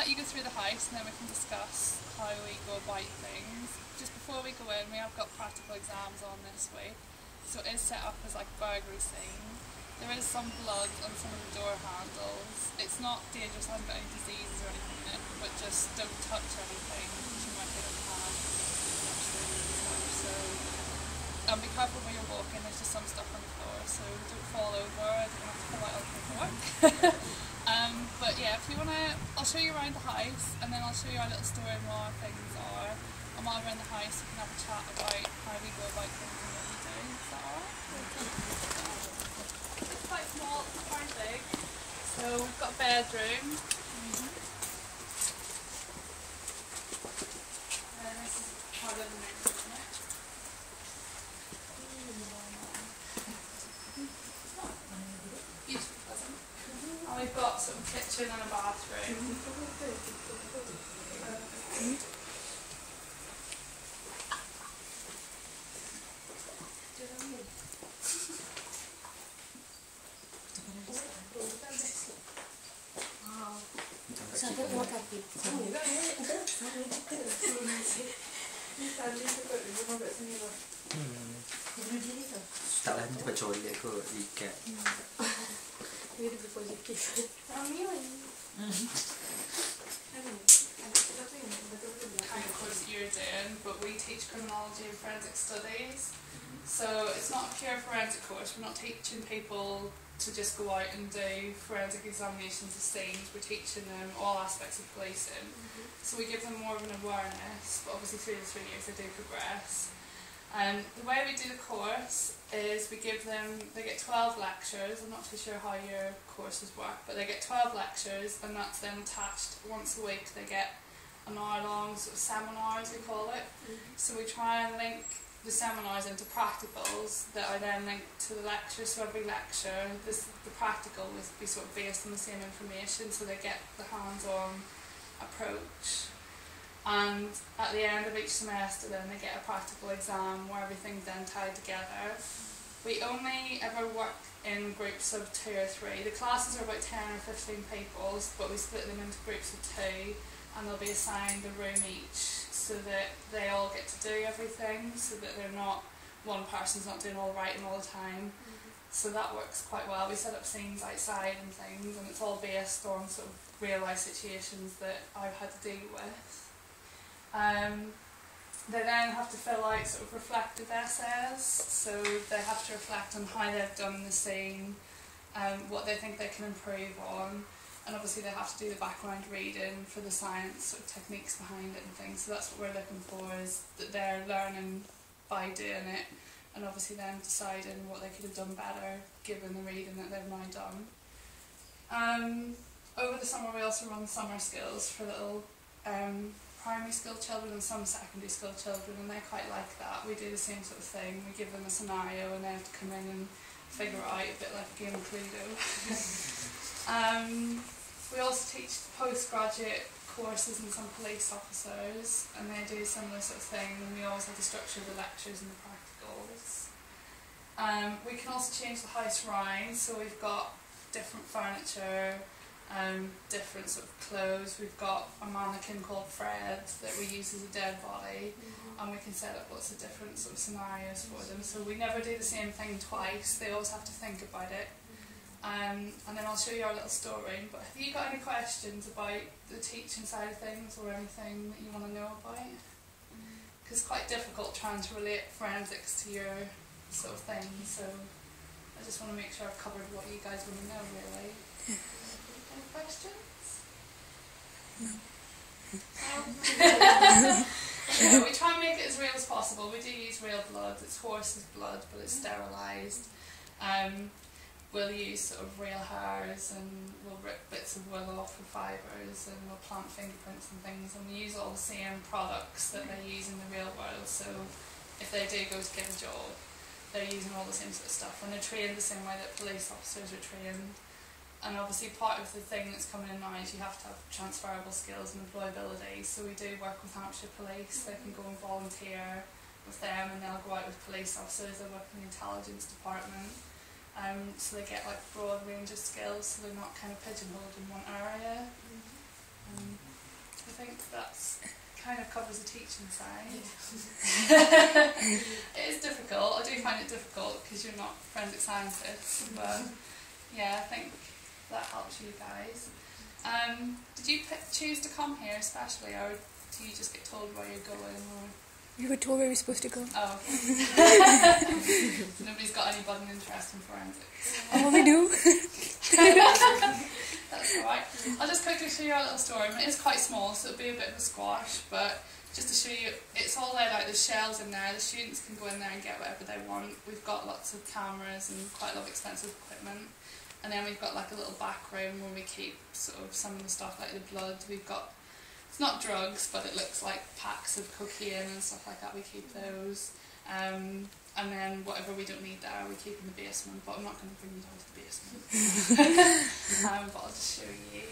let you go through the house and then we can discuss how we go about things. Just before we go in, we have got practical exams on this week, so it is set up as like a burglary scene. There is some blood on some of the door handles. It's not dangerous, I haven't got any diseases or anything in it, but just don't touch anything because you might get a hand. So, and be careful when you're walking, there's just some stuff on the floor, so don't fall over, I don't have to pull out all the paperwork. But yeah, if you want to, I'll show you around the house and then I'll show you our little store and what things are. And while we're in the house we can have a chat about how we go about things and what we do. Is that alright? It's quite small, it's quite big. So we've got a bedroom. And this is part of the room, isn't it? Beautiful, pleasant. And we've got sort of kitchen and a bathroom. Tak lah, nanti baca oleh aku ikat. Kind of course that you're doing, but we teach criminology and forensic studies. So it's not a pure forensic course, we're not teaching people to just go out and do forensic examinations of scenes, we're teaching them all aspects of policing. So we give them more of an awareness, but obviously through the 3 years they do progress. The way we do the course is we give them, they get 12 lectures, I'm not too sure how your courses work, but they get 12 lectures and that's then attached once a week. They get an hour long sort of seminar as we call it. So we try and link the seminars into practicals that are then linked to the lecture. So every lecture, the practical will be sort of based on the same information, so they get the hands-on approach. And at the end of each semester then they get a practical exam where everything's then tied together. We only ever work in groups of 2 or 3. The classes are about 10 or 15 people, but we split them into groups of 2 and they'll be assigned a room each so that they all get to do everything, so that they're not, one person's not doing all the writing all the time. So that works quite well. We set up scenes outside and things and it's all based on sort of real life situations that I've had to deal with. They then have to fill out sort of reflective essays, so they have to reflect on how they've done the scene, what they think they can improve on, and obviously they have to do the background reading for the science sort of techniques behind it and things. So that's what we're looking for, is that they're learning by doing it and obviously then deciding what they could have done better given the reading that they've now done. Over the summer we also run summer skills for little primary school children and some secondary school children, and they quite like that. We do the same sort of thing. We give them a scenario and they have to come in and figure it out, a bit like a game of Cluedo. We also teach postgraduate courses in some police officers, and they do a similar sort of thing, and we always have the structure of the lectures and the practicals. We can also change the house round, so we've got different furniture, different sort of clothes. We've got a mannequin called Fred that we use as a dead body, and we can set up lots of different sort of scenarios for them. So we never do the same thing twice, they always have to think about it. And then I'll show you our little story. But have you got any questions about the teaching side of things or anything that you want to know about? Because it's quite difficult trying to relate forensics to your sort of thing, so I just want to make sure I've covered what you guys want to know really. Any questions? No. Yeah, we try and make it as real as possible. We do use real blood. It's horse's blood, but it's sterilised. We'll use sort of real hairs, and we'll rip bits of wool off for fibres, and we'll plant fingerprints and things, and we use all the same products that they use in the real world. So if they do go to get a job, they're using all the same sort of stuff, and they're trained the same way that police officers are trained. And obviously part of the thing that's coming in now is you have to have transferable skills and employability. So we do work with Hampshire Police. They can go and volunteer with them, and they'll go out with police officers. They work in the intelligence department. So they get like a broad range of skills, so they're not kind of pigeonholed in one area. I think that's kind of covers the teaching side. It is difficult. I do find it difficult because you're not forensic scientists, but yeah, I think that helps you guys. Did you choose to come here especially, or do you just get told where you're going? Or? We were told where we were supposed to go. Oh, okay. Nobody's got any budding interest in forensics. Oh, we do. That's alright. I'll just quickly show you our little storeroom. It is quite small, so it'll be a bit of a squash, but just to show you, it's all laid out, there's shelves in there, the students can go in there and get whatever they want. We've got lots of cameras and quite a lot of expensive equipment. And then we've got like a little back room where we keep sort of some of the stuff like the blood. We've got, it's not drugs, but it looks like packs of cocaine and stuff like that, we keep those. And then whatever we don't need there, we keep in the basement, but I'm not going to bring you down to the basement. But I'll just show you.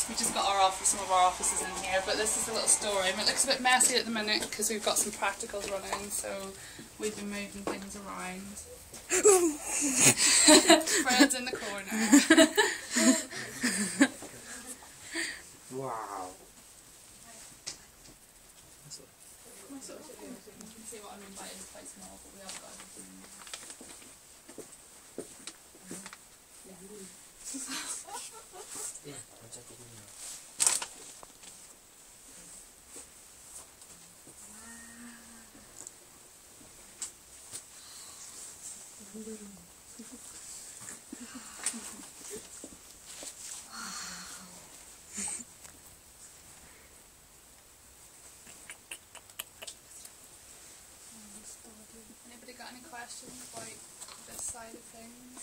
We've just got some of our offices in here, but this is a little storeroom. It looks a bit messy at the minute because we've got some practicals running, so we've been moving things around. Fred's in the corner. Wow. You can see what I mean by it's quite small, but we have got everything. Yeah, I'll check the window. Anybody got any questions about this side of things?